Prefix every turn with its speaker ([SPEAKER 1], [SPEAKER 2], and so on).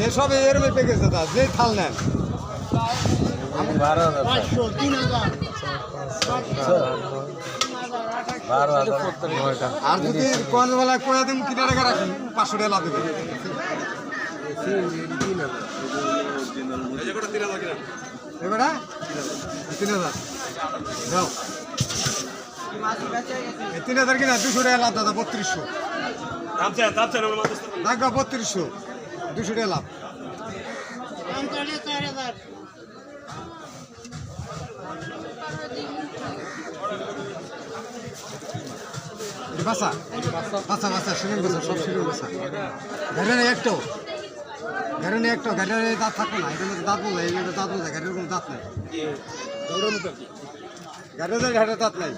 [SPEAKER 1] এসব এরকম প্যাকেজ দাদা যে থাল নেন
[SPEAKER 2] 12,000
[SPEAKER 1] আর যদি কোন বেলা কয়ে দিন 3 টাকা রাখেন 500 টাকা লাভ দেবেন এবারে 3000 দাও 3000 কিনা 200 টাকা লাভ দাদা 3200 লাগা 3200 200 টাকা লাভ বাসা বাসা বাসা শিলিং বাসা সব শিলিং বাসা গাড়ি একটা গাড়ি দাঁত থাকবে না এখানে দাঁত বলে এইগুলো দাঁত বলে গাড়ির কোনো দাঁত নাই গাড়ির দাঁত নাই